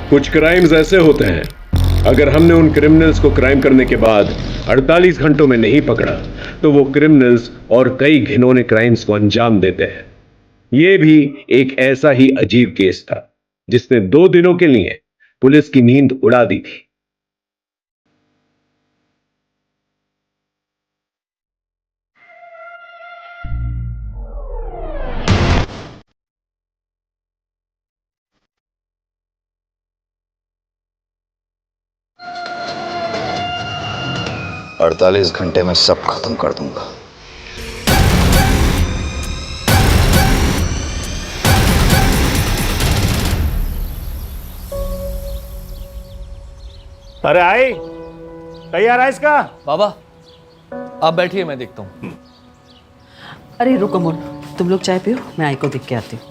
कुछ क्राइम्स ऐसे होते हैं, अगर हमने उन क्रिमिनल्स को क्राइम करने के बाद 48 घंटों में नहीं पकड़ा तो वो क्रिमिनल्स और कई घिनौने क्राइम्स को अंजाम देते हैं। यह भी एक ऐसा ही अजीब केस था जिसने 2 दिनों के लिए पुलिस की नींद उड़ा दी थी। अड़तालीस घंटे में सब खत्म कर दूंगा। अरे आई, तैयार है इसका? बाबा आप बैठिए, मैं देखता हूँ। अरे रुको मोन, तुम लोग चाय पियो, मैं आई को देख के आती हूँ।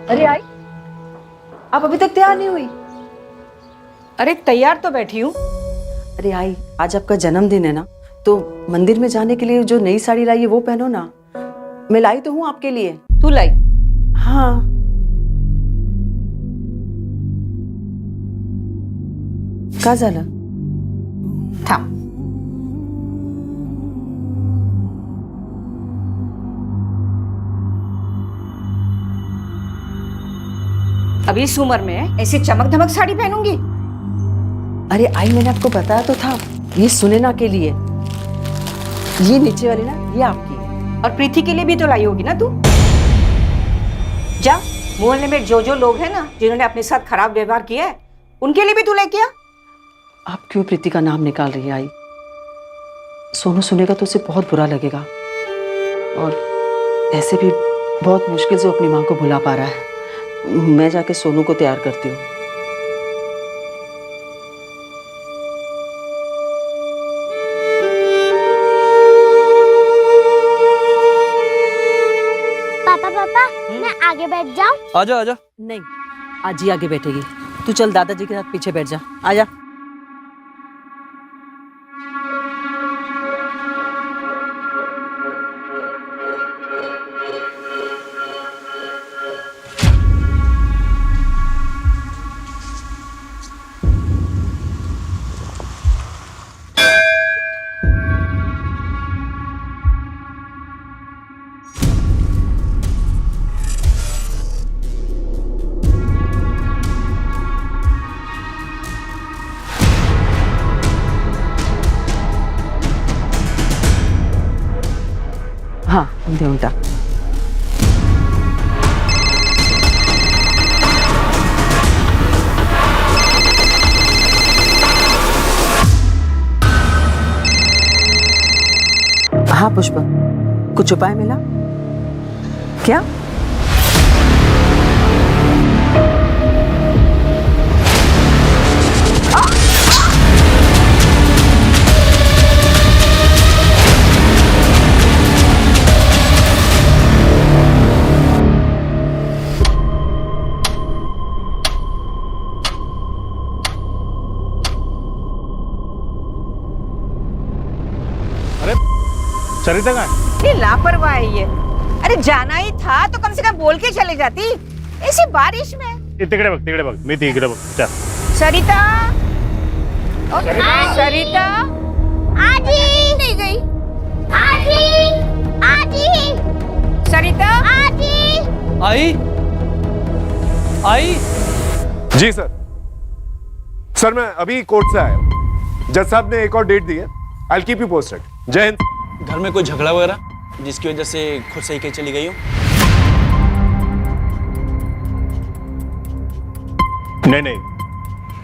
अरे आई, आप अभी तक तैयार नहीं हुई? अरे तैयार तो बैठी हूँ। अरे आई, आज आपका जन्मदिन है ना, तो मंदिर में जाने के लिए जो नई साड़ी लाई है वो पहनो ना। मैं लाई तो हूँ आपके लिए। तू लाई? हाँ। का झालं? थांब। अभी इस उम्र में ऐसी चमक धमक साड़ी पहनूंगी? अरे आई, मैंने आपको बताया तो था, ये सुनैना के लिए। ये नीचे वाली ना, ये आपकी है। और प्रीति के लिए भी तो लाई होगी ना तू? जा, मोहल्ले में जो लोग हैं ना जिन्होंने अपने साथ खराब व्यवहार किया है, उनके लिए भी तू लेके आ। आप क्यों प्रीति का नाम निकाल रही है आई? सोनू सुनेगा तो उसे बहुत बुरा लगेगा, और ऐसे भी बहुत मुश्किल से अपनी माँ को भुला पा रहा है। मैं जाके सोनू को तैयार करती हूँ। पापा पापा, मैं आगे बैठ जाऊं? आजा आजा। नहीं, आज ही आगे बैठेगी। तू चल दादाजी के साथ पीछे बैठ जा। आजा। हाँ, देऊन टाक। हाँ पुष्प, कुछ उपाय मिला क्या? सरिता कहाँ है? ये लापरवाह है ये। अरे जाना ही था तो कम से कम बोल के चले जाती, ऐसी बारिश में। ये तिकडे बघ, मी तिकडे बघ। चल। सरिता, ओ, सरिता आजी नहीं गई। आजी, आजी, सरिता, आजी। आई आई। जी सर। सर मैं अभी कोर्ट से आया हूँ। जज साहब ने एक और डेट दी है। I keep you posted. जय हिंद। घर में कोई झगड़ा वगैरह जिसकी वजह से खुद सही के चली गई हो? नहीं,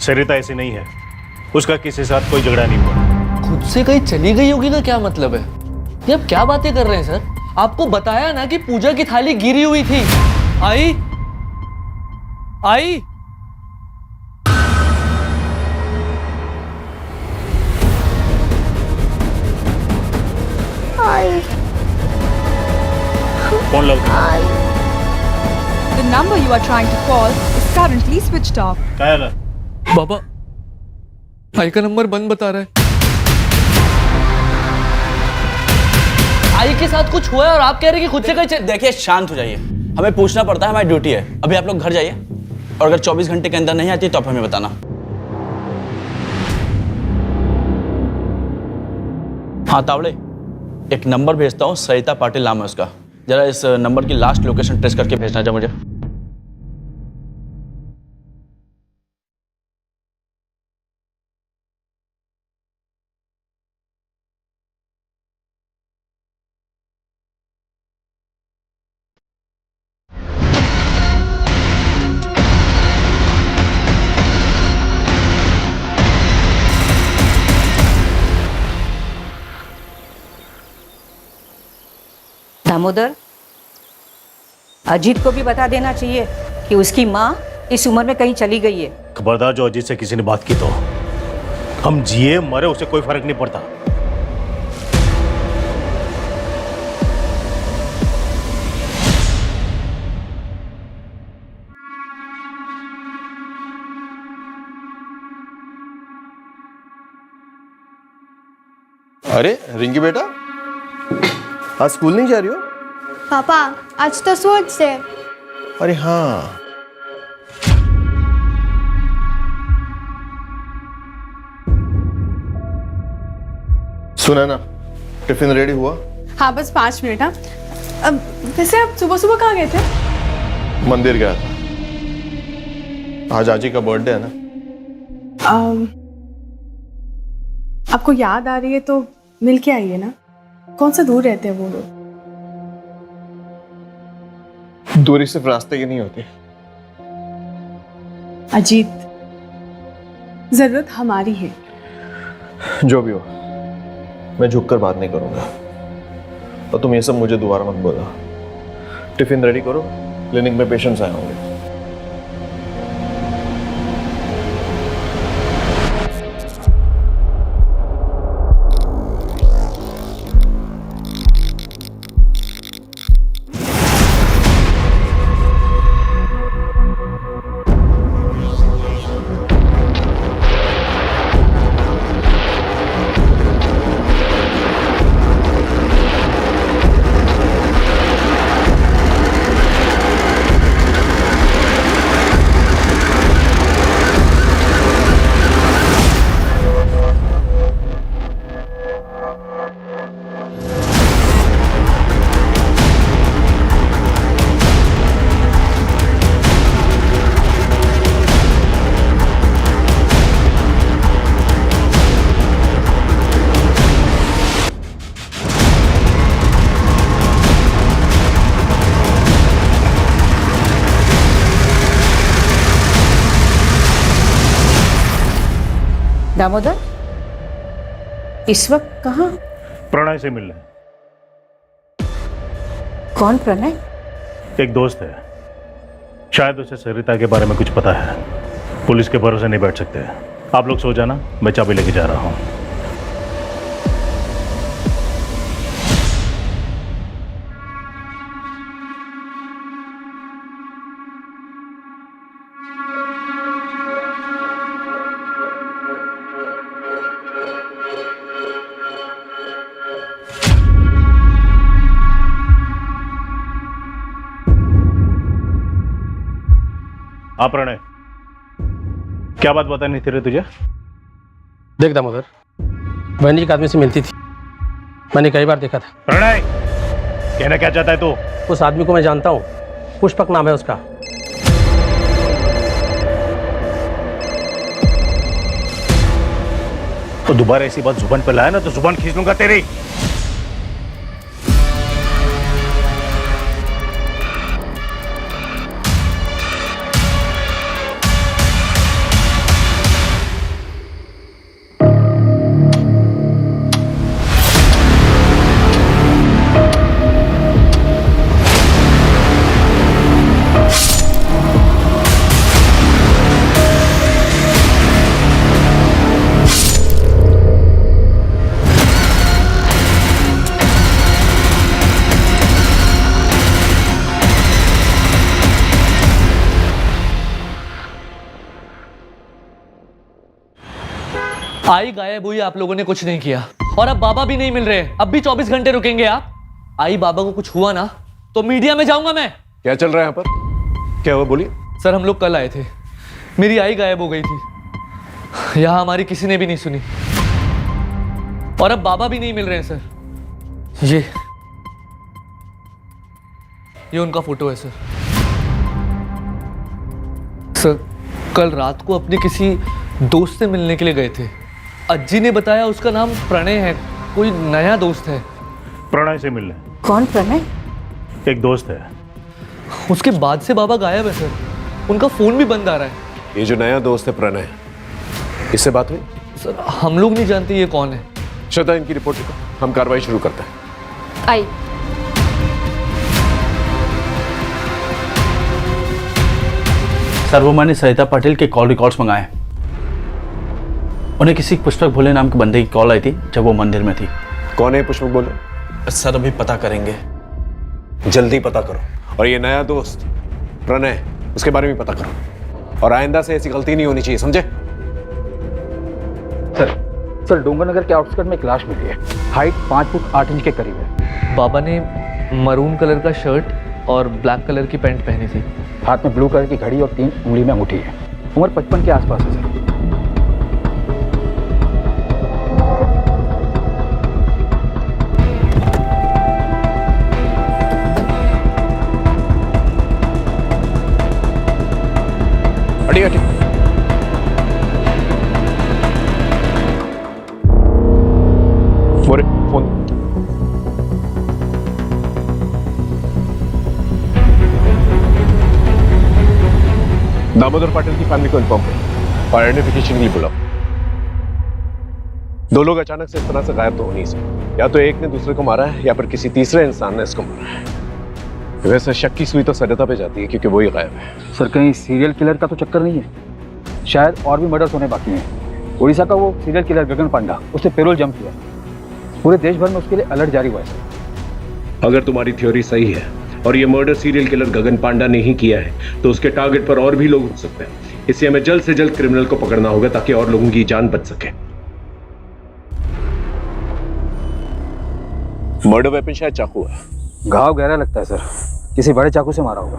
सरिता ऐसी नहीं है। उसका किसी के साथ कोई झगड़ा नहीं हुआ। खुद से कहीं चली गई होगी का क्या मतलब है? ये आप क्या बातें कर रहे हैं सर? आपको बताया ना कि पूजा की थाली गिरी हुई थी। आई आई। फोन लो। The number you are trying to call is currently switched off. क्या है? बाबा, आई का नंबर बंद बता रहा है। आई के साथ कुछ हुआ है और आप कह रहे हैं कि खुद से कहीं देखिए शांत हो जाइए। हमें पूछना पड़ता है, हमारी ड्यूटी है। अभी आप लोग घर जाइए और अगर 24 घंटे के अंदर नहीं आती तो आप हमें बताना। हाँ तावड़े, एक नंबर भेजता हूँ, सरिता पाटिल नाम है उसका। जरा इस नंबर की लास्ट लोकेशन ट्रेस करके भेजना जा मुझे। दामोदर, अजीत को भी बता देना चाहिए कि उसकी माँ इस उम्र में कहीं चली गई है। खबरदार, जो अजीत से किसी ने बात की तो हम जिए मरे उसे कोई फर्क नहीं पड़ता। अरे रिंकी बेटा, आज स्कूल नहीं जा रही हो? पापा आज तो सोच से। अरे हाँ, सुना ना, टिफिन रेडी हुआ? हाँ बस 5 मिनट। हाँ अब वैसे आप सुबह सुबह कहाँ गए थे? मंदिर गया था, आज आजी का बर्थडे है ना। आपको याद आ रही है तो मिल के आइए ना। कौन सा दूर रहते हैं वो लोग? दूरी सिर्फ रास्ते की नहीं होती। अजीत, जरूरत हमारी है। जो भी हो, मैं झुककर बात नहीं करूंगा। और तुम ये सब मुझे दोबारा मत बोला। टिफिन रेडी करो, क्लिनिक में पेशेंट्स आए होंगे। दामोदर, इस वक्त कहाँ? प्रणय से मिलने। कौन प्रणय? एक दोस्त है, शायद उसे सरिता के बारे में कुछ पता है। पुलिस के भरोसे नहीं बैठ सकते। आप लोग सो जाना, मैं चाबी लेके जा रहा हूँ। हाँ प्रणय, क्या बात बतानी थी रे तुझे? देख दामोदर, बहन एक आदमी से मिलती थी, मैंने कई बार देखा था। प्रणय, कहना क्या चाहता है तू? उस आदमी को मैं जानता हूँ, पुष्पक नाम है उसका। तो दोबारा ऐसी बात जुबान पे लाया ना तो जुबान खींच लूंगा तेरी। आई गायब हुई, आप लोगों ने कुछ नहीं किया, और अब बाबा भी नहीं मिल रहे। अब भी 24 घंटे रुकेंगे आप? आई बाबा को कुछ हुआ ना तो मीडिया में जाऊंगा मैं। क्या चल रहा है यहाँ पर? क्या हुआ, बोलिए। सर हम लोग कल आए थे, मेरी आई गायब हो गई थी। यहाँ हमारी किसी ने भी नहीं सुनी, और अब बाबा भी नहीं मिल रहे हैं सर। ये उनका फोटो है सर। सर कल रात को अपने किसी दोस्त से मिलने के लिए गए थे। अज्जी ने बताया उसका नाम प्रणय है, कोई नया दोस्त है। प्रणय से मिलने? कौन प्रणय? एक दोस्त है। उसके बाद से बाबा गायब है सर, उनका फोन भी बंद आ रहा है। ये जो नया दोस्त है प्रणय, इससे बात हुई? सर हम लोग नहीं जानते ये कौन है। श्रद्धा, इनकी रिपोर्ट लिखो, हम कार्रवाई शुरू करते हैं। आई। सर वो मैंने सरिता पाटिल के कॉल रिकॉर्ड्स मंगाए। उन्हें किसी पुष्पक भोले नाम के बंदे की कॉल आई थी जब वो मंदिर में थी। कौन है पुष्पक भोले? सर अभी पता करेंगे। जल्दी पता करो। और ये नया दोस्त प्रणय, उसके बारे में पता करो, और आइंदा से ऐसी गलती नहीं होनी चाहिए, समझे? सर डोंगरनगर के आउटस्कर्ट में एक लाश मिली है, हाइट 5 फुट 8 इंच के करीब है। बाबा ने मरून कलर का शर्ट और ब्लैक कलर की पैंट पहनी थी। हाथ में ब्लू कलर की घड़ी और 3 उंगली में अंगूठी है। उम्र 55 के आसपास है सर। अड़ी बोरे फोन। दामोदर पाटिल की फैमिली को इन्फॉर्म करो और आइडेंटिफिकेशन के लिए बुलाओ। 2 लोग अचानक से इस तरह से गायब तो हो नहीं सकते। या तो एक ने दूसरे को मारा है या फिर किसी तीसरे इंसान ने इसको मारा है। वैसे शक की सुई तो सरिता पे जाती है क्योंकि वही गायब है। सर कहीं सीरियल किलर का तो चक्कर नहीं है? शायद और भी मर्डर्स होने बाकी हैं। उड़ीसा का वो सीरियल किलर गगन पांडा, उसने पेरोल जंप किया। पूरे देश भर में उसके लिए अलर्ट जारी हुआ है सर। अगर तुम्हारी थ्योरी सही है और ये मर्डर सीरियल किलर गगन पांडा ने ही किया है तो उसके टारगेट पर और भी लोग हो सकते हैं। इसलिए हमें जल्द से जल्द क्रिमिनल को पकड़ना होगा ताकि और लोगों की जान बच सके। मर्डर वेपन शायद चाकू है। घाव गहरा लगता है सर, किसी बड़े चाकू से मारा होगा।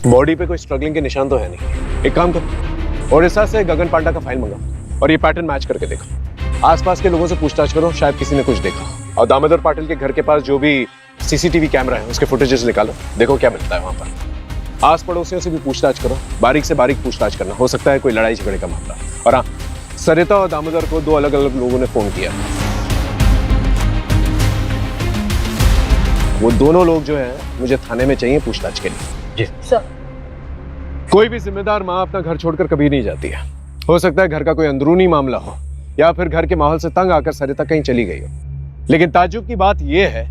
बॉडी पे कोई स्ट्रगलिंग के निशान तो है नहीं। एक काम करो, ओडिशा से गगन पांडा का फाइल मंगाओ और ये पैटर्न मैच करके देखो। आसपास के लोगों से पूछताछ करो, शायद किसी ने कुछ देखा। और दामोदर पाटिल के घर के पास जो भी सीसीटीवी कैमरा है उसके फुटेजेस निकालो, देखो क्या मिलता है वहां पर। आस पड़ोसियों से भी पूछताछ करो, बारीक से बारीक पूछताछ करना, हो सकता है कोई लड़ाई झगड़े का मामला। और हाँ, सरिता और दामोदर को 2 अलग अलग लोगों ने फोन किया। वो दोनों लोग जो हैं मुझे थाने में चाहिए पूछताछ के लिए। जी सर। कोई भी जिम्मेदार माँ अपना घर छोड़कर कभी नहीं जाती है। हो सकता है घर का कोई अंदरूनी मामला हो या फिर घर के माहौल से तंग आकर सरिता कहीं चली गई हो। लेकिन ताज्जुब की बात यह है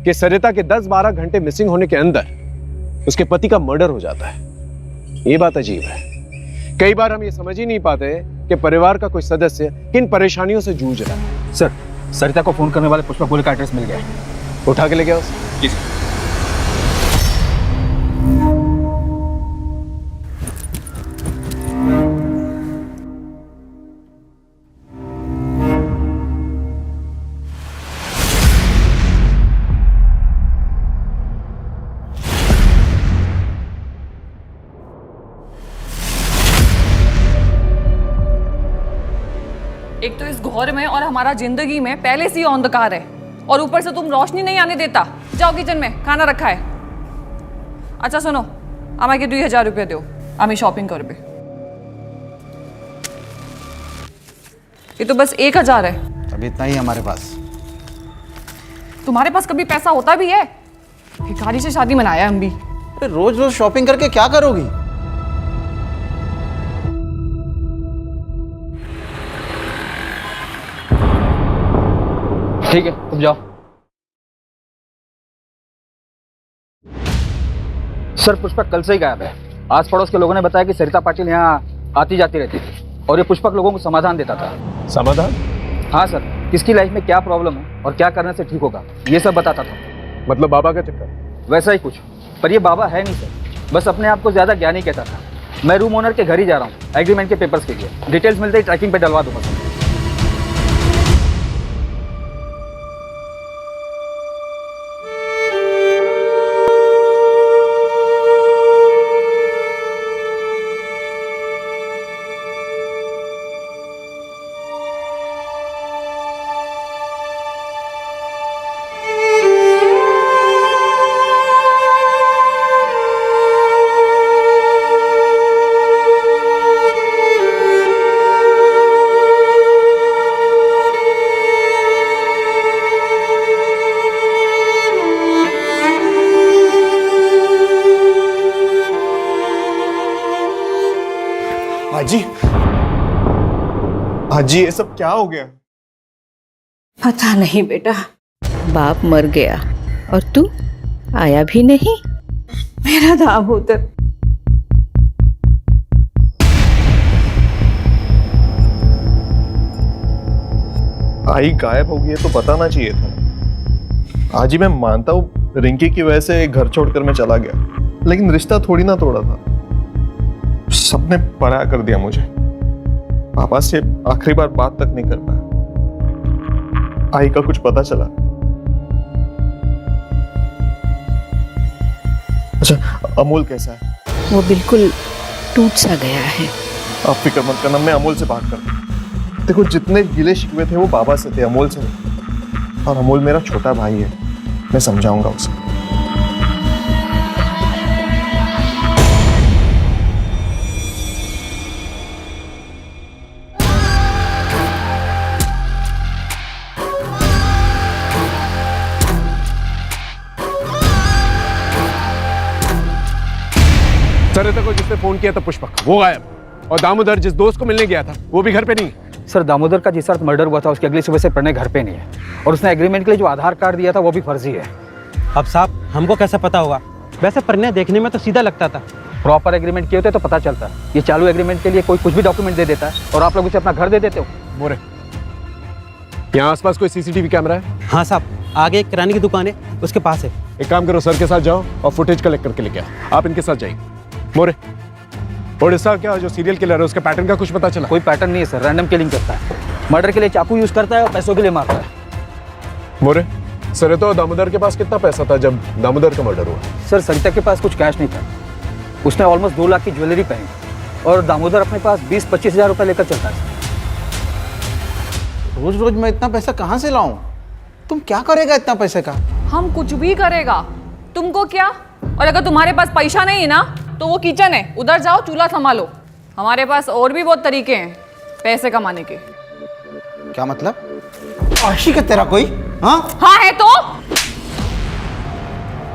कि सरिता के 10-12 घंटे मिसिंग होने के अंदर उसके पति का मर्डर हो जाता है। ये बात अजीब है। कई बार हम ये समझ ही नहीं पाते कि परिवार का कोई सदस्य किन परेशानियों से जूझ रहा है। सर सरिता को फोन करने वाले पुष्पक भोले का एड्रेस मिल गया है। उठा के ले गया उसे? जी एक तो इस घोर में और हमारा जिंदगी में पहले से ही अंधकार है, और ऊपर से तुम रोशनी नहीं आने देता। जाओ किचन में, खाना रखा है। अच्छा सुनो, আমাকে 2000 रुपये दो, আমি शॉपिंग करबे। ये तो बस 1000 है। अभी इतना ही हमारे पास। तुम्हारे पास कभी पैसा होता भी है? भिखारी से शादी मनाया हम भी। रोज रोज शॉपिंग करके क्या करोगी? ठीक है तुम जाओ। सर पुष्पक कल से ही गायब है। आस पड़ोस के लोगों ने बताया कि सरिता पाटिल यहाँ आती जाती रहती थी और ये पुष्पक लोगों को समाधान देता था। समाधान? हाँ सर, किसकी लाइफ में क्या प्रॉब्लम है और क्या करने से ठीक होगा ये सब बताता था। मतलब बाबा का चक्कर? वैसा ही कुछ, पर ये बाबा है नहीं सर, बस अपने आप को ज्यादा ज्ञानी कहता था। मैं रूम ओनर के घर ही जा रहा हूँ एग्रीमेंट के पेपर्स के लिए। डिटेल्स मिलते ही ट्रैकिंग पे डलवा दूंगा। आजी, आजी ये सब क्या हो गया? पता नहीं बेटा, बाप मर गया और तू आया भी नहीं। मेरा दामोदर आई गायब हो गई है तो बताना चाहिए था। आजी मैं मानता हूँ रिंकी की वजह से घर छोड़कर मैं चला गया, लेकिन रिश्ता थोड़ी ना तोड़ा था। सबने पराया कर दिया मुझे। पापा से आखिरी बार बात तक नहीं कर पाया। आई का कुछ पता चला? अच्छा, अमूल कैसा है? वो बिल्कुल टूट सा गया है। आप फिक्र मत करना, मैं अमूल से बात करता हूँ। देखो जितने गिले शिकवे थे वो बाबा से थे, अमूल से नहीं। और अमूल मेरा छोटा भाई है, मैं समझाऊंगा उसे। सरिता को जिसने फोन किया था पुष्पक, वो गायब। और दामोदर जिस दोस्त को मिलने गया था वो भी घर पे नहीं। सर दामोदर का जिस रात मर्डर हुआ था उसकी अगली सुबह से प्रणय घर पे नहीं है, और उसने एग्रीमेंट के लिए जो आधार कार्ड दिया था वो भी फर्जी है। अब साहब हमको कैसे पता होगा? वैसे प्रणय देखने में तो सीधा लगता था। प्रॉपर एग्रीमेंट किए होते तो पता चलता। ये चालू एग्रीमेंट के लिए कोई कुछ भी डॉक्यूमेंट दे देता है और आप लोग उसे अपना घर दे देते हो। मोरे, यहाँ आसपास कोई सीसीटीवी कैमरा है? हाँ साहब, आगे एक किराने की दुकान है, उसके पास है। एक काम करो, सर के साथ जाओ और फुटेज कलेक्ट करके लेके आओ। आप इनके साथ जाइए। मोरे, ओडिशा क्या जो सीरियल किलर है उसके पैटर्न का कुछ पता चला? कोई पैटर्न नहीं है सर, रैंडम किलिंग करता है। मर्डर के लिए चाकू यूज करता है और पैसों के लिए मारता है। मोरे, सरिता और दामोदर के पास कितना पैसा था जब दामोदर का मर्डर हुआ? सर सरिता के पास कुछ कैश नहीं था। उसने ऑलमोस्ट 2 लाख की ज्वेलरी पहनी और दामोदर अपने पास 20-25 हज़ार रुपये लेकर चलता है। रोज रोज मैं इतना पैसा कहाँ से लाऊं? तुम क्या करेगा इतना पैसे का? हम कुछ भी करेगा, तुमको क्या? और अगर तुम्हारे पास पैसा नहीं है ना तो वो किचन है, उधर जाओ चूल्हा संभालो। हमारे पास और भी बहुत तरीके हैं पैसे कमाने के। क्या मतलब? आशिक है तेरा कोई? हाँ हाँ है तो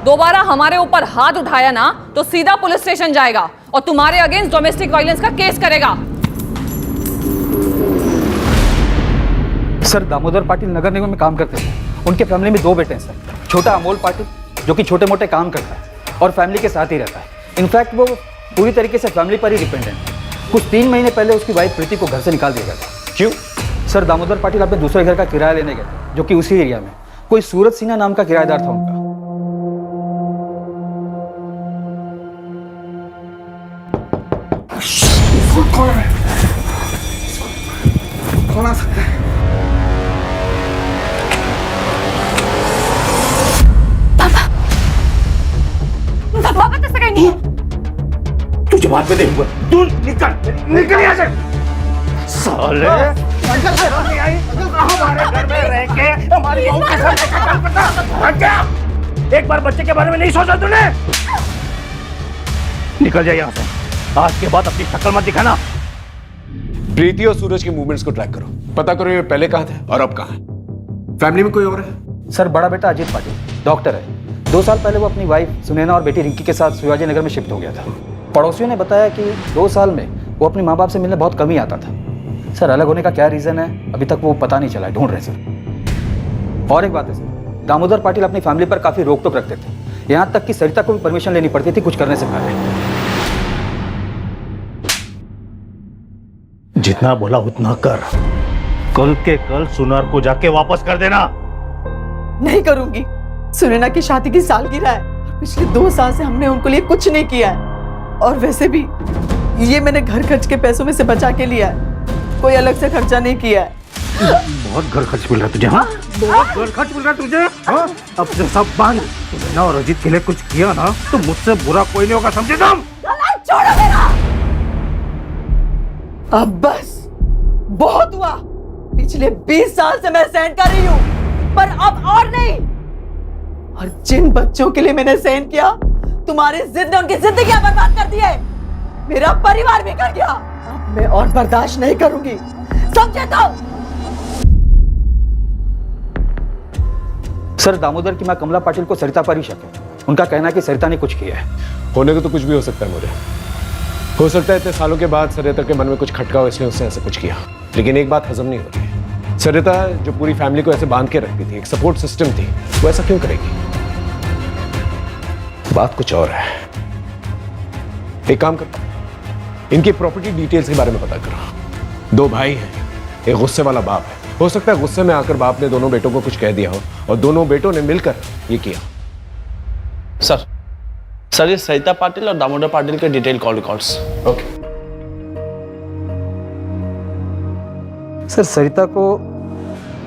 दोबारा हमारे ऊपर हाथ उठाया ना तो सीधा पुलिस स्टेशन जाएगा और तुम्हारे अगेंस्ट डोमेस्टिक वायलेंस का केस करेगा। सर दामोदर पाटिल नगर निगम में काम करते थे। उनके फैमिली में 2 बेटे हैं सर। छोटा अमोल पाटिल जो कि छोटे मोटे काम करता है और फैमिली के साथ ही रहता है। इनफैक्ट वो पूरी तरीके से फैमिली पर ही डिपेंडेंट है। कुछ 3 महीने पहले उसकी वाइफ प्रीति को घर से निकाल दिया गया था। क्यों? सर दामोदर पाटिल अपने दूसरे घर का किराया लेने गए थे जो कि उसी एरिया में कोई सूरज सिन्हा नाम का किराएदार था उनका। कौन आ सकता है? पापा तो सगाई नहीं है। तुझे बात में देखूंगा। तू निकल निकल यहाँ से। साले हमारे घर में रह के हमारी बहू के साथ क्या पता? हट जा। एक बार बच्चे के बारे में नहीं सोचा तूने? निकल जा यहाँ से। आज के बाद अपनी शक्ल मत दिखाना। प्रीति और सूरज के मूवमेंट्स को ट्रैक करो, पता करो ये पहले कहाँ थे और अब कहाँ है। फैमिली में कोई और है? सर बड़ा बेटा अजीत पाटिल डॉक्टर है। 2 साल पहले वो अपनी वाइफ सुनैना और बेटी रिंकी के साथ शिवाजी नगर में शिफ्ट हो गया था। पड़ोसियों ने बताया कि 2 साल में वो अपने माँ बाप से मिलने बहुत कम ही आता था। सर अलग होने का क्या रीज़न है अभी तक वो पता नहीं चला है, ढूंढ रहे सर। और एक बात है सर, दामोदर पाटिल अपनी फैमिली पर काफ़ी रोक टोक रखते थे। यहाँ तक कि सरिता को भी परमिशन लेनी पड़ती थी कुछ करने से पहले। जितना बोला उतना कर। कल के कल सुनार को जाके वापस कर देना। नहीं करूंगी। सुनैना की शादी की सालगिरह है और पिछले 2 साल से हमने उनको लिए कुछ नहीं किया है। और वैसे भी ये मैंने घर खर्च के पैसों में से बचा के लिया है, कोई अलग से खर्चा नहीं किया है। बहुत घर खर्च मिल रहा है तुझे? हाँ बहुत घर खर्च मिल रहा है तुझे? हाँ अब से सब बांध। सुनैना और अजीत के लिए कुछ किया ना तो मुझसे बुरा कोई नहीं होगा, समझे तुम? छोड़ो मेरा। अब बस बहुत हुआ। पिछले 20 साल से मैं सहन कर रही हूँ पर अब और नहीं। और जिन बच्चों के लिए मैंने सहन किया तुम्हारी जिद ने उनकी जिंदगी बर्बाद कर दी है। मेरा परिवार भी कर गया। अब मैं और बर्दाश्त नहीं करूंगी, समझे तो? सर दामोदर की मां कमला पाटिल को सरिता पर ही शक है। उनका कहना है कि सरिता ने कुछ किया है। होने को तो कुछ भी हो सकता है मोरे, हो सकता है इतने सालों के बाद सरिता के मन में कुछ खटका हो इसलिए उसने ऐसा कुछ किया, लेकिन एक बात हजम नहीं हो रही। सरिता जो पूरी फैमिली को ऐसे बांध के रखती थी, एक सपोर्ट सिस्टम थी, वो ऐसा क्यों करेगी? बात कुछ और है। एक काम करो, इनकी प्रॉपर्टी डिटेल्स के बारे में पता करो। 2 भाई हैं, एक गुस्से वाला बाप है। हो सकता है गुस्से में आकर बाप ने दोनों बेटों को कुछ कह दिया हो और दोनों बेटों ने मिलकर ये किया। सर ये सरिता पाटिल और दामोदर पाटिल के detail call records. Okay. Sir Sarita को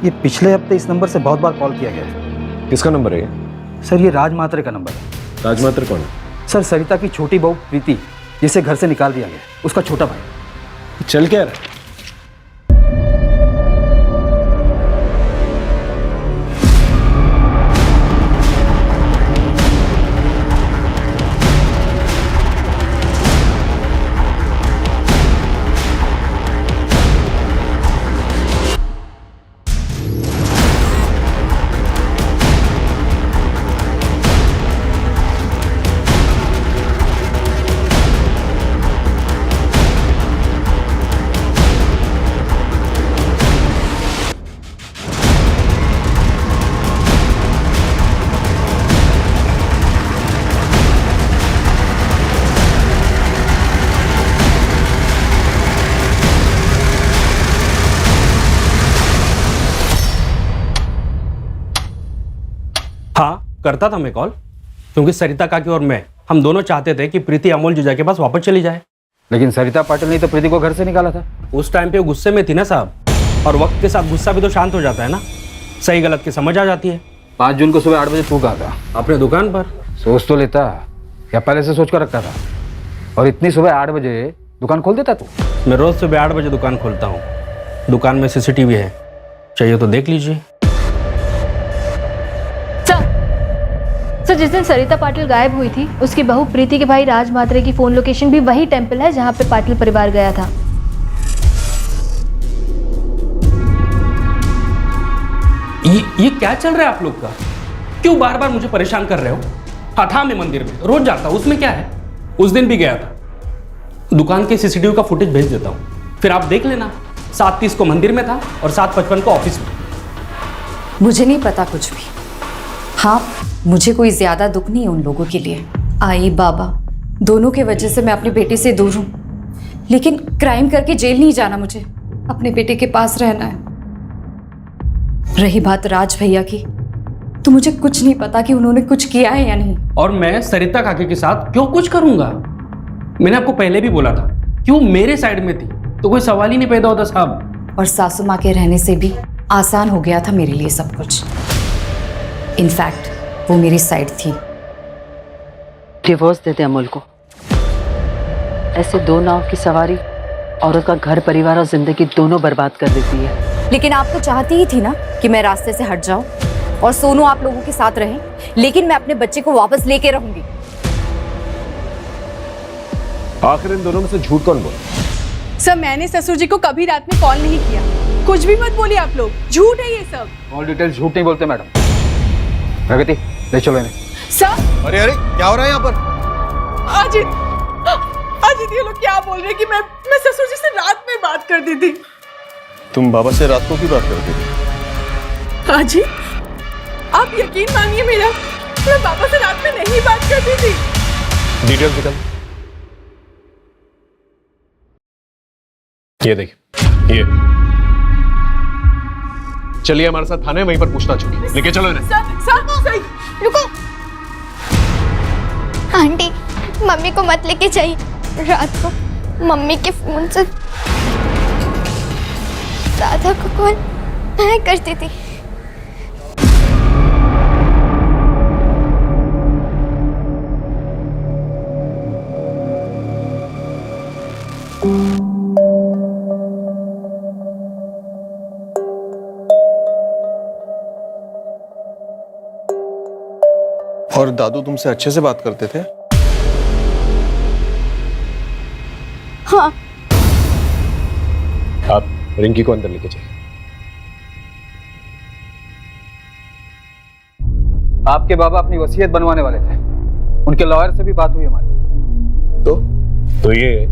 ये पिछले हफ्ते इस नंबर से बहुत बार कॉल किया गया है। किसका नंबर है ये? सर ये राज मात्रे का नंबर है। राज मात्रे कौन है? सर सरिता की छोटी बहू प्रीति, जिसे घर से निकाल दिया गया, उसका छोटा भाई। चल क्या रहा है? हाँ करता था मैं कॉल, क्योंकि सरिता काकी और मैं, हम दोनों चाहते थे कि प्रीति अमोल जीजा के पास वापस चली जाए। लेकिन सरिता पाटिल ने तो प्रीति को घर से निकाला था। उस टाइम पे वो गुस्से में थी ना साहब, और वक्त के साथ गुस्सा भी तो शांत हो जाता है ना, सही गलत की समझ आ जाती है। 5 जून को सुबह 8 बजे तू कहा था अपने दुकान पर। सोच तो लेता, या पहले से सोच कर रखा था? और इतनी सुबह 8 बजे दुकान खोल देता तू? मैं रोज सुबह 8 बजे दुकान खोलता हूँ। दुकान में CCTV है, चाहिए तो देख लीजिए। सर जिस दिन सरिता पाटिल गायब हुई थी, उसकी बहू प्रीति के भाई राज मात्रे की फोन लोकेशन भी वही टेंपल है जहां पे पाटिल परिवार गया था। ये क्या चल रहा है आप लोग का? क्यों बार बार मुझे परेशान कर रहे हो? हाँ था मैं मंदिर में रोज जाता हूँ, उसमें क्या है? उस दिन भी गया था। दुकान के CCTV का फुटेज भेज देता हूँ, फिर आप देख लेना। 7:30 को मंदिर में था और 7:55 को ऑफिस में। मुझे नहीं पता कुछ भी। हाँ मुझे कोई ज्यादा दुख नहीं है उन लोगों के लिए। आई बाबा दोनों के वजह से मैं अपनी बेटी से दूर हूँ, लेकिन क्राइम करके जेल नहीं जाना, मुझे अपने बेटे के पास रहना है। रही बात राज भैया की, तो मुझे कुछ नहीं पता कि उन्होंने कुछ किया है या नहीं। और मैं सरिता काकी के साथ क्यों कुछ करूंगा? मैंने आपको पहले भी बोला था, क्यों मेरे साइड में थी तो कोई सवाल ही नहीं पैदा होता साहब। और सासू माँ के रहने से भी आसान हो गया था मेरे लिए सब कुछ। इनफैक्ट वो मेरी साइड थी। डिवोर्स दे दे अमोल को। ऐसे 2 नाव की सवारी औरत का घर परिवार और जिंदगी दोनों बर्बाद कर देती है। लेकिन आप तो चाहती ही थी ना कि मैं रास्ते से हट जाऊं और सोनू आप लोगों के साथ रहे, लेकिन मैं अपने बच्चे को वापस लेके रहूंगी। आखिर इन दोनों में से झूठ कौन बोला? सर मैंने ससुर जी को कभी रात में कॉल नहीं किया। कुछ भी मत बोलिए आप लोग, झूठ है ये सब। ऑल डिटेल झूठ नहीं बोलते मैडम। प्रगति ले चलो इन्हें। सर अरे अरे क्या हो रहा है यहाँ पर? अजित ये लोग क्या बोल रहे हैं कि मैं ससुर जी से रात में बात कर दी थी। तुम बाबा से रात को क्यों बात करती थी? अजित आप यकीन मानिए मेरा, मैं पापा से रात में नहीं बात करती थी। डिटेल्स निकल। ये देखिए, ये चलिए हमारे साथ थाने, वहीं पर पूछताछ होगी। लेके चलो इन्हें। सर रुको आंटी, मम्मी को मत लेके जाइए। रात को मम्मी के फोन से राधा को कॉल मैं करती थी। और दादू तुमसे अच्छे से बात करते थे? हाँ। आप रिंकी को अंदर लेके जाइए। आपके बाबा अपनी वसीयत बनवाने वाले थे, उनके लॉयर से भी बात हुई हमारी। तो ये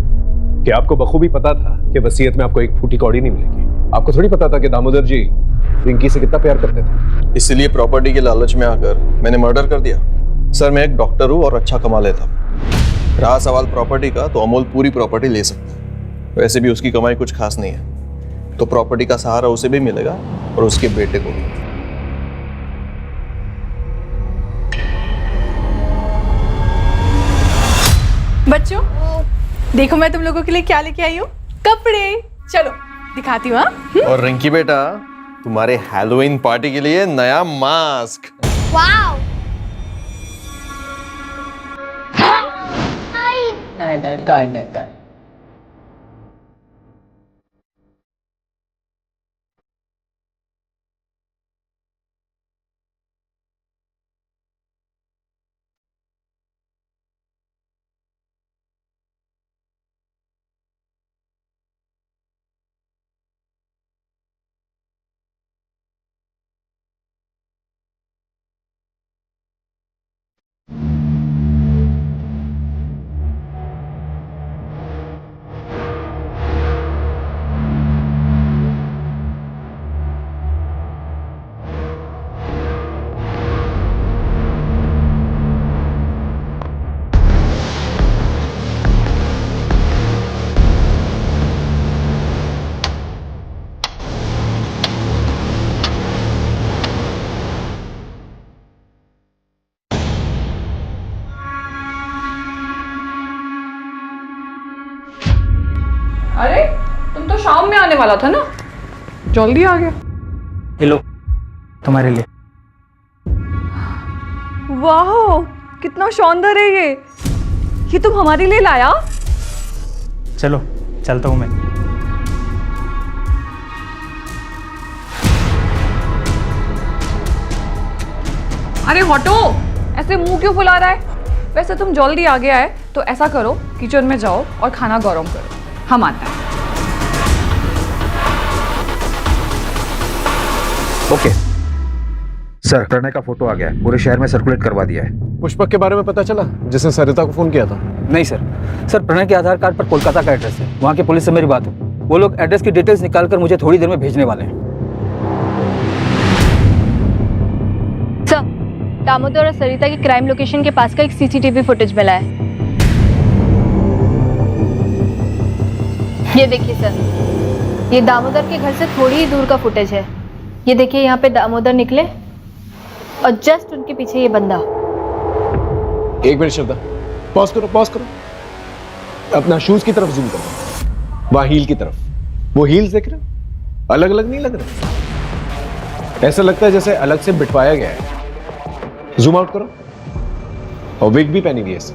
कि आपको बखूबी पता था कि वसीयत में आपको एक फूटी कौड़ी नहीं मिलेगी। आपको थोड़ी पता था कि दामोदर जी रिंकी से कितना प्यार करते थे। इसीलिए प्रॉपर्टी के लालच में आकर मैंने मर्डर कर दिया। सर, मैं एक डॉक्टर हूँ और अच्छा कमा लेता हूँ। रहा सवाल प्रॉपर्टी का, तो अमोल पूरी प्रॉपर्टी ले सकता है। वैसे भी उसकी कमाई कुछ खास नहीं है, तो प्रॉपर्टी का सहारा उसे भी मिलेगा और उसके बेटे को भी। बच्चों देखो मैं तुम लोगों के लिए क्या लेके आई हूँ, कपड़े। चलो दिखाती हूँ। और रिंकी बेटा, तुम्हारे हैलोवीन पार्टी के लिए नया मास्क। वाव। नहीं। अरे तुम तो शाम में आने वाला था ना, जल्दी आ गया। हेलो, तुम्हारे लिए। वाह कितना शानदार है ये तुम हमारे लिए लाया। चलो चलता हूँ मैं। अरे हटो, ऐसे मुंह क्यों फुला रहा है। वैसे तुम जल्दी आ गया है तो ऐसा करो, किचन में जाओ और खाना गरम करो, हम आते हैं। ओके सर, प्रणय का फोटो आ गया है, पूरे शहर में सर्कुलेट करवा दिया है। पुष्पक के बारे में पता चला, जिसने सरिता को फोन किया था? नहीं सर, प्रणय के आधार कार्ड पर कोलकाता का एड्रेस है। वहाँ की पुलिस से मेरी बात हुई, वो लोग एड्रेस की डिटेल्स निकालकर मुझे थोड़ी देर में भेजने वाले हैं। सर, दामोदर और सरिता की क्राइम लोकेशन के पास का एक सीसीटीवी फुटेज मिला है। ये देखिए सर, ये दामोदर के घर से थोड़ी ही दूर का फुटेज है। ये देखिए, यहाँ पे दामोदर निकले और जस्ट उनके पीछे ये बंदा। एक मिनट श्रद्धा, पॉज करो। अपना शूज की तरफ जूम करो, वहां हील की तरफ। वो हील्स देख रहे हो? अलग अलग नहीं लग रहे, ऐसा लगता है जैसे अलग से बिटवाया गया है। जूम आउट करो। और विग भी पहनी हुई है इससे,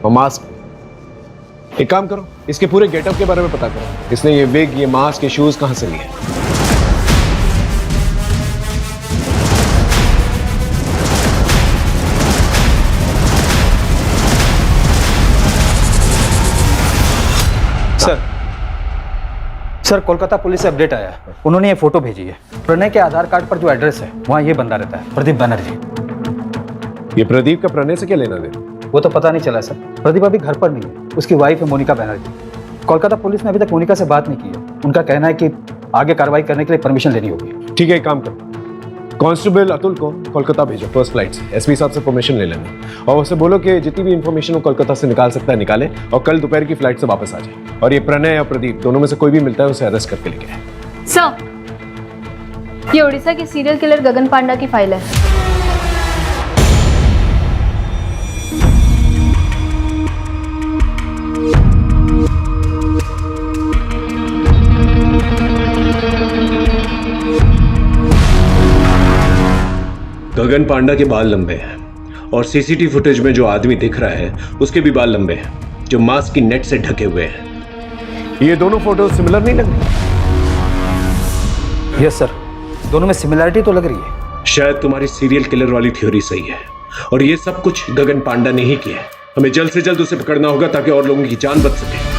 और मास्क। एक काम करो, इसके पूरे गेटअप के बारे में पता करो। इसने ये विग, ये मास्क, ये शूज कहां से लिए? सर, कोलकाता पुलिस से अपडेट आया है, उन्होंने ये फोटो भेजी है। प्रणय के आधार कार्ड पर जो एड्रेस है वहाँ ये बंदा रहता है, प्रदीप बनर्जी। ये प्रदीप का प्रणय से क्या लेना देना? वो तो पता नहीं चला सर, प्रदीप अभी घर पर नहीं है, उसकी वाइफ है मोनिका बनर्जी। कोलकाता पुलिस ने अभी तक मोनिका से बात नहीं की है। उनका कहना है कि आगे कार्रवाई करने के लिए परमिशन लेनी होगी। ठीक है, एक काम करो, कांस्टेबल अतुल को कोलकाता भेजो फर्स्ट फ्लाइट से। एसपी साहब से परमिशन ले लेना और उससे बोलो कि जितनी भी इंफॉर्मेशन वो कोलकाता से निकाल सकता है निकाले, और कल दोपहर की फ्लाइट से वापस आ जाए। और ये प्रणय या प्रदीप दोनों में से कोई भी मिलता है उसे अरेस्ट करके लेके आए। सर, ये उड़ीसा के सीरियल किलर गगन पांडा की फाइल है। गगन पांडा के बाल लंबे हैं और सीसीटीवी फुटेज में जो आदमी दिख रहा है उसके भी बाल लंबे हैं, जो मास्क की नेट से ढके हुए हैं। ये दोनों फोटो सिमिलर नहीं लग रही? यस सर, दोनों में सिमिलरिटी तो लग रही है। शायद तुम्हारी सीरियल किलर वाली थ्योरी सही है और ये सब कुछ गगन पांडा ने ही किया है। हमें जल्द से जल्द उसे पकड़ना होगा ताकि और लोगों की जान बच सके।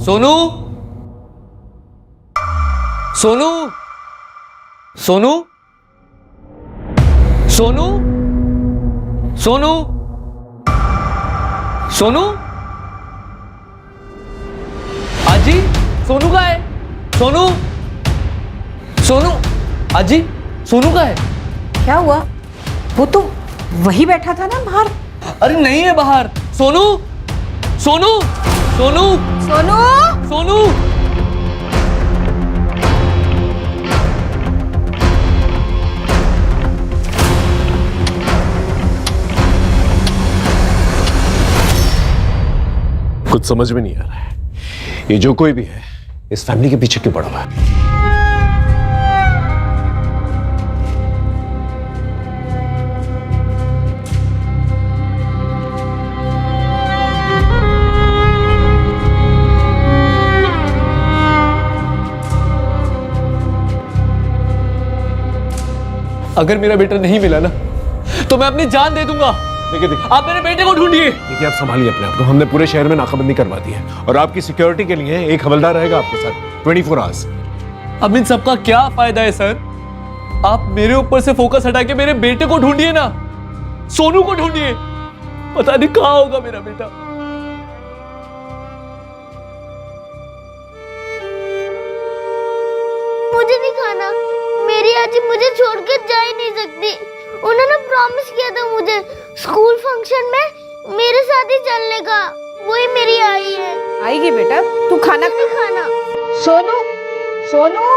सोनू, सोनू सोनू सोनू सोनू सोनू आजी सोनू का है सोनू सोनू आजी सोनू का है क्या हुआ? वो तो वही बैठा था ना बाहर। अरे नहीं है बाहर सोनू सोनू सोनू सोनू सोनू कुछ समझ में नहीं आ रहा है, ये जो कोई भी है इस फैमिली के पीछे क्यों पड़ा हुआ है? अगर मेरा बेटा नहीं मिला ना तो मैं अपनी जान दे दूंगा। देखिए आप मेरे बेटे को ढूंढिए। देखिए आप संभालिए अपने आप को, हमने पूरे शहर में नाकाबंदी करवा दी है और आपकी सिक्योरिटी के लिए एक हवलदार रहेगा आपके साथ 24 आवर्स। अब इन सबका क्या फायदा है सर? आप मेरे ऊपर से फोकस हटा के मेरे बेटे को ढूंढिए ना, सोनू को ढूंढिए। पता नहीं कहां होगा मेरा बेटा। मुझे नहीं खाना, मेरी आजी मुझे छोड़कर जा ही नहीं सकती। उन्होंने प्रॉमिस किया था मुझे स्कूल फंक्शन में मेरे साथ ही चलने का। वही मेरी आई है। आएगी बेटा, तू खाना नहीं खाना। सोनू सोनू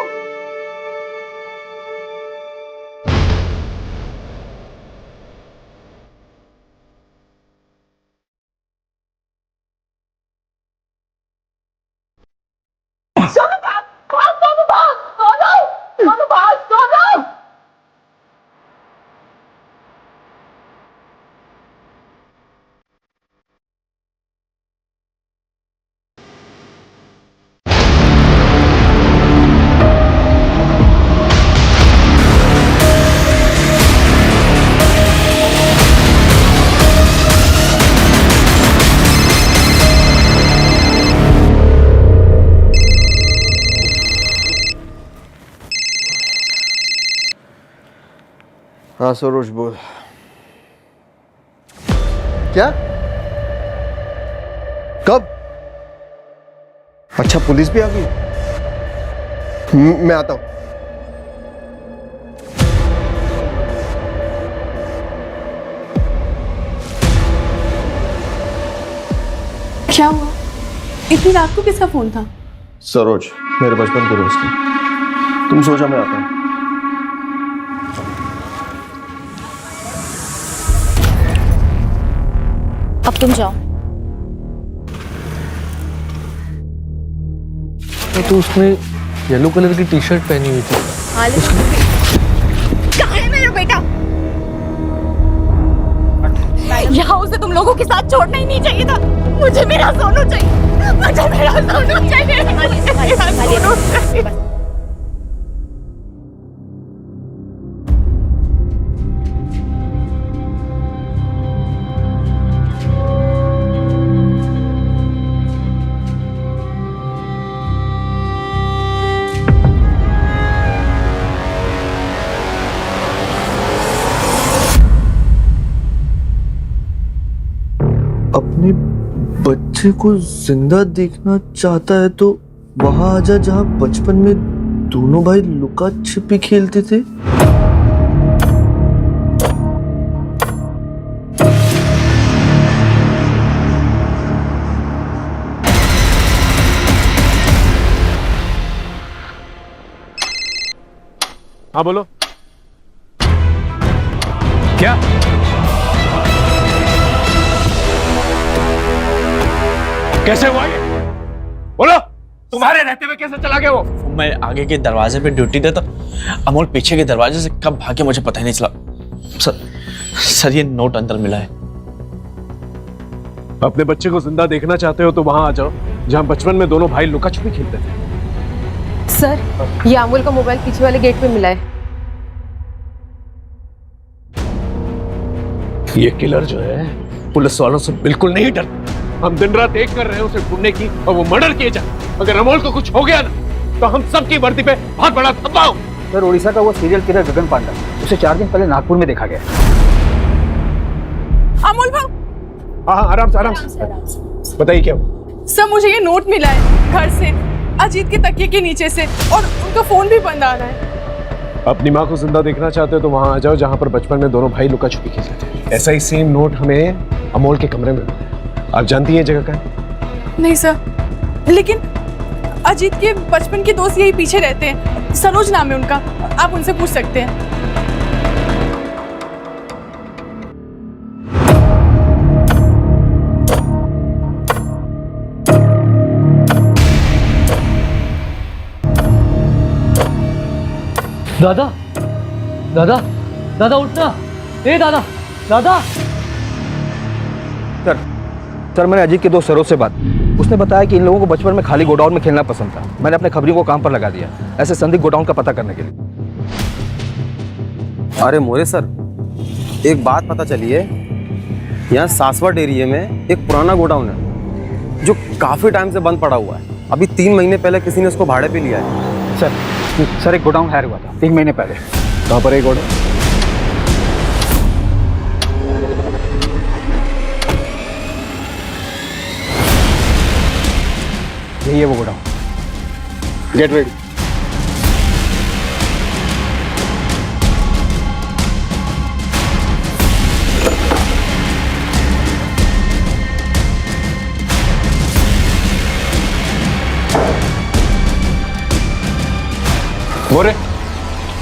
हाँ सरोज बोल। क्या? कब? अच्छा पुलिस भी आ गई? मैं आता हूं। क्या हुआ? इतनी रात को किसका फोन था? सरोज, मेरे बचपन के दोस्त हैं। तुम सो जाओ, मैं आता हूं। अब तुम जाओ। तो उसने येलो कलर की टी शर्ट पहनी हुई थी। कहाँ है मेरा बेटा? यहाँ उसे तुम लोगों के साथ छोड़ना ही नहीं चाहिए था। मुझे मेरा सोनू चाहिए, मुझे मेरा सोनू चाहिए, मुझे मेरा सोनू चाहिए। अपने बच्चे को जिंदा देखना चाहता है तो वहां आजा जहां बचपन में दोनों भाई लुका छिपी खेलते थे। हाँ बोलो। क्या? कैसे हुआ ये? बोलो, तुम्हारे रहते हुए कैसे चला गया वो? मैं आगे के दरवाजे पे ड्यूटी देता, अमोल पीछे के दरवाजे से कब भागे मुझे पता ही नहीं चला। सर ये नोट अंदर मिला है। अपने बच्चे को जिंदा देखना चाहते हो तो वहां आ जाओ जहां बचपन में दोनों भाई लुका छुपी खेलते थे। सर, ये अमोल का मोबाइल पीछे वाले गेट पे मिला है। ये किलर जो है पुलिस वालों से बिल्कुल नहीं डरता। हम दिन रात एक कर रहे हैं उसे ढूंढने की और वो मर्डर किए जाए। अगर अमोल को कुछ हो गया ना तो हम सबकी वर्दी पे बहुत बड़ा धब्बा हो। सर उड़ीसा का वो सीरियल किलर गगन पांडा, उसे 4 दिन पहले नागपुर में देखा गया। अमोल भाव, हाँ आराम से बताइए क्या हुआ? सर मुझे ये नोट मिला है घर से, अजीत के तकिए के नीचे से, और उनका फोन भी बंद आ रहा है। अपनी माँ को जिंदा देखना चाहते हो तो वहां आ जाओ जहां पर बचपन में दोनों भाई लुका छुपी खेलते थे। ऐसा ही सेम नोट हमें अमोल के कमरे में मिला। आप जानती हैं जगह का है? नहीं सर, लेकिन अजीत के बचपन के दोस्त यही पीछे रहते हैं, सरोज नाम है उनका, आप उनसे पूछ सकते हैं। दादा दादा दादा उठना, ए दादा दादा। सर मैंने अजीत के दोस्त सरोज से बात, उसने बताया कि इन लोगों को बचपन में खाली गोडाउन में खेलना पसंद था। मैंने अपने खबरियों को काम पर लगा दिया ऐसे संदिग्ध गोडाउन का पता करने के लिए। अरे मोरे सर, एक बात पता चली है, यहाँ सासवट एरिया में एक पुराना गोडाउन है जो काफी टाइम से बंद पड़ा हुआ है। अभी 3 महीने पहले किसी ने उसको भाड़े पे लिया है। सर एक गोडाउन हायर हुआ था 3 महीने पहले। कहाँ पर है गोडाउन? यही है वो गोडाउन। Get ready. बोरे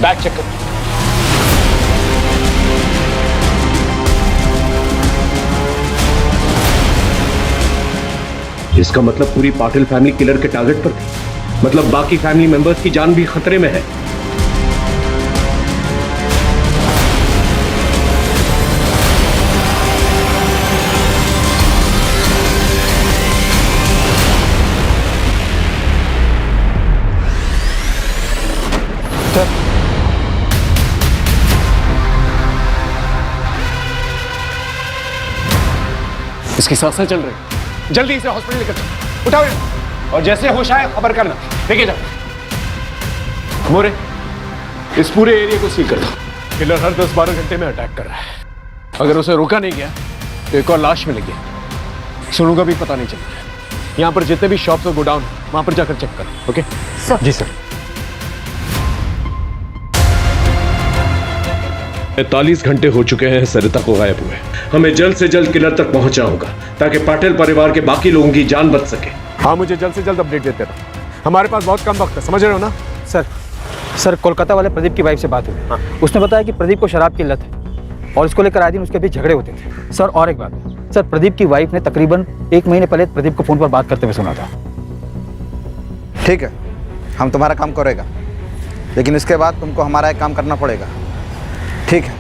बैग चेक कर। इसका मतलब पूरी पाटिल फैमिली किलर के टारगेट पर थी। मतलब बाकी फैमिली मेंबर्स की जान भी खतरे में है। इसकी सांसें चल रही, जल्दी इसे हॉस्पिटल लेकर चलो। उठाओ इसे। और जैसे होश आए खबर करना। लेके जाओ। मोरे इस पूरे एरिया को सील कर दो। किलर हर 10-12 घंटे में अटैक कर रहा है। अगर उसे रोका नहीं गया तो एक और लाश मिलेगी। सुनू का भी पता नहीं चलेगा। यहाँ पर जितने भी शॉप्स और गोडाउन वहां पर जाकर चेक करो। Okay sir. जी सर। 45 घंटे हो चुके हैं सरिता को गायब हुए। हमें जल्द से जल्द किलर तक पहुंचना होगा ताकि पाटिल परिवार के बाकी लोगों की जान बच सके। हाँ मुझे जल्द से जल्द अपडेट देते रहो। हमारे पास बहुत कम वक्त है, समझ रहे हो ना? सर कोलकाता वाले प्रदीप की वाइफ से बात हुई। उसने बताया कि प्रदीप को शराब की लत है और इसको लेकर आए दिन उसके बीच झगड़े होते थे। सर और एक बात, सर प्रदीप की वाइफ ने तकरीबन 1 महीने पहले प्रदीप को फोन पर बात करते हुए सुना था। ठीक है, हम तुम्हारा काम करेगा, लेकिन इसके बाद तुमको हमारा एक काम करना पड़ेगा। ठीक है,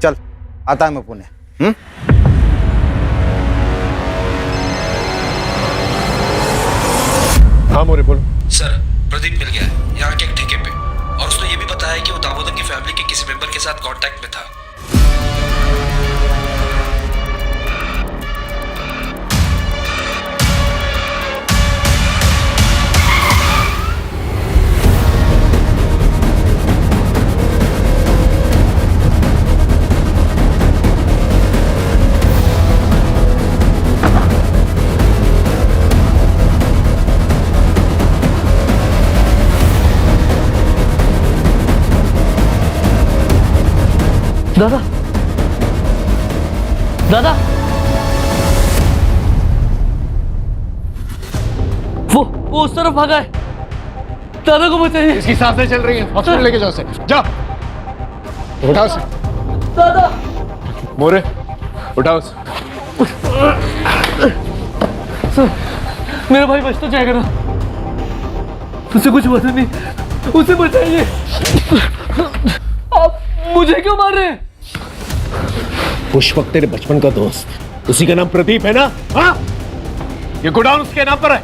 चल आता है मैं पुणे। हाँ मोरे बोलो। सर प्रदीप मिल गया है यहाँ के एक ठेके पे, और उसने ये भी बताया कि वो दामोदर की फैमिली के किसी मेंबर के साथ कांटेक्ट में था। दादा दादा, वो उस तरफ भागा है। दादा को बचाइए। इसकी सांसें चल रही हैं, हॉस्पिटल लेके जाओ उसे। जाओ उठाओ उसे। दादा मोरे उठाओ उसे। सर मेरा भाई बच तो जाएगा ना? उसे कुछ पता नहीं, उसे बचाइए। आप मुझे क्यों मार रहे हैं? उस वक्त तेरे बचपन का दोस्त, उसी का नाम प्रदीप है ना? हाँ, ये गोडाउन उसके नाम पर है।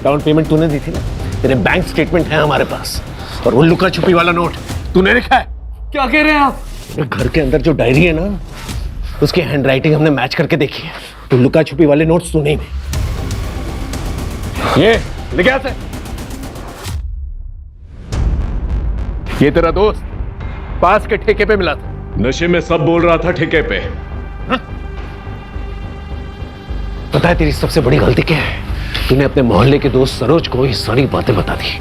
डाउन पेमेंट तूने दी थी ना? तेरे बैंक स्टेटमेंट है हमारे पास, और वो लुका छुपी वाला नोट तूने लिखा है। क्या कह रहे हैं आप? घर के अंदर जो डायरी है ना, उसकी हैंडराइटिंग हमने मैच करके देखी है। तो लुका छुपी वाले नोट्स तूने ही। ये लिखा से ये तेरा दोस्त पास के ठेके पे मिला था। नशे में सब बोल रहा था ठेके पे। पता है तेरी सबसे बड़ी गलती क्या है? तूने अपने मोहल्ले के दोस्त सरोज को ये सारी बातें बता दी।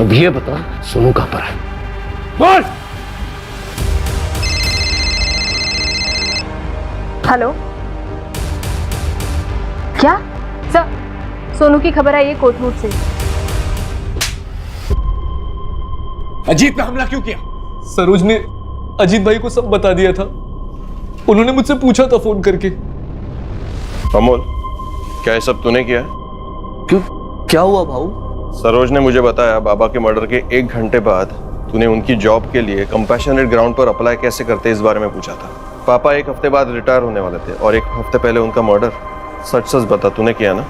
अब ये बता सोनू कहां पर है? बोल। हेलो, क्या सर? सोनू की खबर आई है कोटरूड से। अजीत पे हमला क्यों किया? सरोज ने अजीत भाई को सब बता दिया था। उन्होंने मुझसे पूछा था फोन करके। अमोल, क्या ये सब तूने किया? क्यों, क्या हुआ भाऊ? सरोज ने मुझे बताया बाबा के मर्डर के 1 घंटे बाद तूने उनकी जॉब के लिए कंपैशनेट ग्राउंड पर अप्लाई कैसे करते इस बारे में पूछा था। पापा 1 हफ्ते बाद रिटायर होने वाले थे और 1 हफ्ते पहले उनका मर्डर। सच सच बता, तूने किया ना?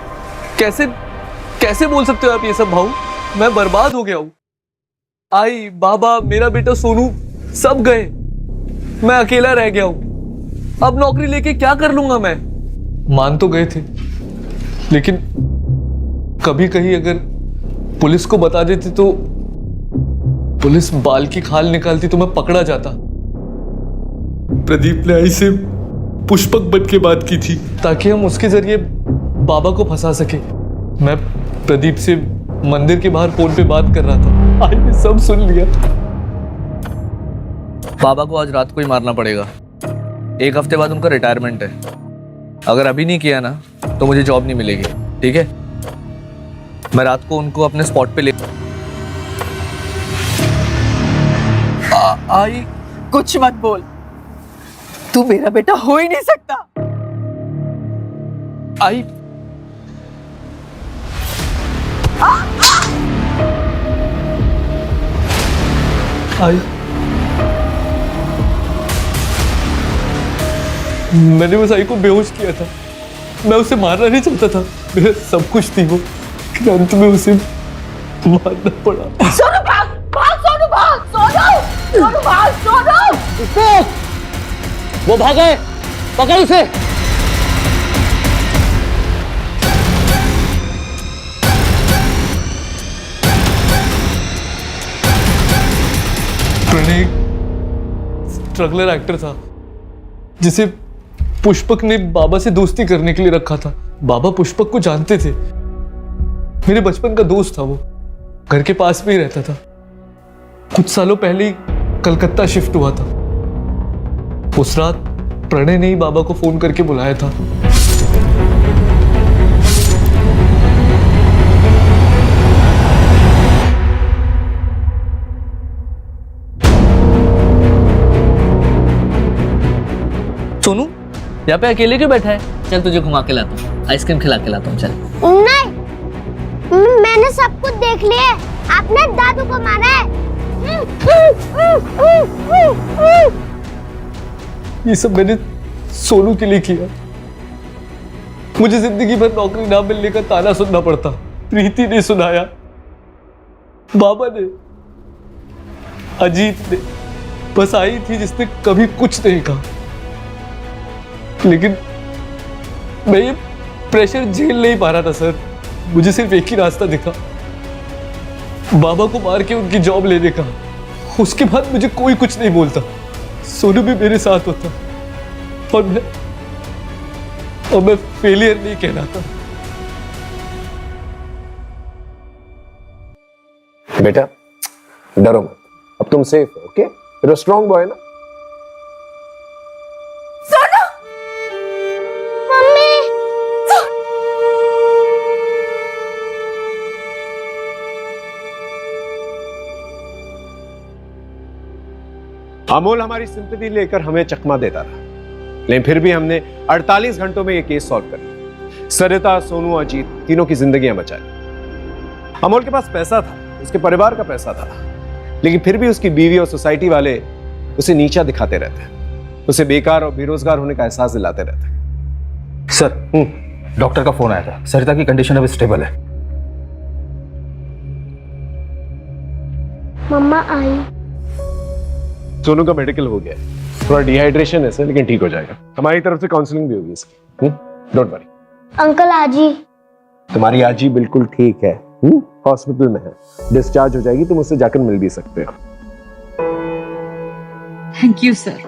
कैसे कैसे बोल सकते हो आप ये सब भाऊ? मैं बर्बाद हो गया हूँ। आई, बाबा, मेरा बेटा सोनू सब गए। मैं अकेला रह गया हूँ। अब नौकरी लेके क्या कर लूंगा मैं? मान तो गए थे, लेकिन कभी कहीं अगर पुलिस को बता देते तो पुलिस बाल की खाल निकालती तो मैं पकड़ा जाता। प्रदीप ने आई से पुष्पक बन के बात की थी ताकि हम उसके जरिए बाबा को फंसा सके। मैं प्रदीप से मंदिर के बाहर फोन पे बात कर रहा था। आई ने सब सुन लिया। बाबा को आज रात को ही मारना पड़ेगा। 1 हफ्ते बाद उनका रिटायरमेंट है। अगर अभी नहीं किया ना तो मुझे जॉब नहीं मिलेगी, ठीक है? मैं रात को उनको अपने स्पॉट पे ले आई। कुछ मत बोल, तू मेरा बेटा हो ही नहीं सकता। आई, आई, मैंने उस आई को बेहोश किया था। मैं उसे मारना नहीं चाहता था। मेरा सब कुछ थी वो, लेकिन अंत में उसे मारना पड़ा। सोनू भाग, भाग सोनू भाग, सोनू भाग, सोनू। वो भाग गए, पकड़ उसे। प्रणय स्ट्रगलर एक्टर था जिसे पुष्पक ने बाबा से दोस्ती करने के लिए रखा था। बाबा पुष्पक को जानते थे। मेरे बचपन का दोस्त था वो। घर के पास में ही रहता था। कुछ सालों पहले ही कलकत्ता शिफ्ट हुआ था। उस रात प्रणय ने ही बाबा को फोन करके बुलाया था। सोनू, यहाँ पे अकेले क्यों बैठा है? चल तुझे घुमा के लाता हूँ, आइसक्रीम खिला के लाता हूँ। चल। नहीं, मैंने सब कुछ देख लिया। आपने दादू को मारा है। ये सब मैंने सोनू के लिए किया। मुझे जिंदगी भर नौकरी ना मिलने का ताना सुनना पड़ता। प्रीति ने सुनाया, बाबा ने, अजीत ने, बस आई थी जिसने कभी कुछ नहीं कहा। लेकिन मैं ये प्रेशर झेल नहीं पा रहा था सर। मुझे सिर्फ एक ही रास्ता दिखा, बाबा को मार के उनकी जॉब लेने का। उसके बाद मुझे कोई कुछ नहीं बोलता। सोनू भी मेरे साथ होता और मैं फेलियर नहीं कहलाता। बेटा डरो मत, अब तुम सेफ हो। Okay, you're a strong boy ना? सोनू, मम्मी, अमोल हमारी सिंपैथी लेकर हमें चकमा देता रहा, लेकिन फिर भी हमने 48 घंटों में यह केस सॉल्व कर लिया। सरिता, सोनू, अजीत तीनों की जिंदगियां बचा ली। अमोल के पास पैसा था, उसके परिवार का पैसा था, लेकिन फिर भी उसकी बीवी और सोसाइटी वाले उसे नीचा दिखाते रहते, उसे बेकार और बेरोजगार होने का एहसास दिलाते रहते। सर, डॉक्टर का फोन आया था। सरिता की कंडीशन अब स्टेबल है। मम्मा आई। सोनू का मेडिकल हो गया है, थोड़ा डिहाइड्रेशन है सर, लेकिन ठीक हो जाएगा। हमारी तरफ से काउंसलिंग भी होगी इसकी। Don't worry. अंकल आजी, तुम्हारी आजी बिल्कुल ठीक है, हॉस्पिटल में है, डिस्चार्ज हो जाएगी, तुम उससे जाकर मिल भी सकते हो। Thank you sir.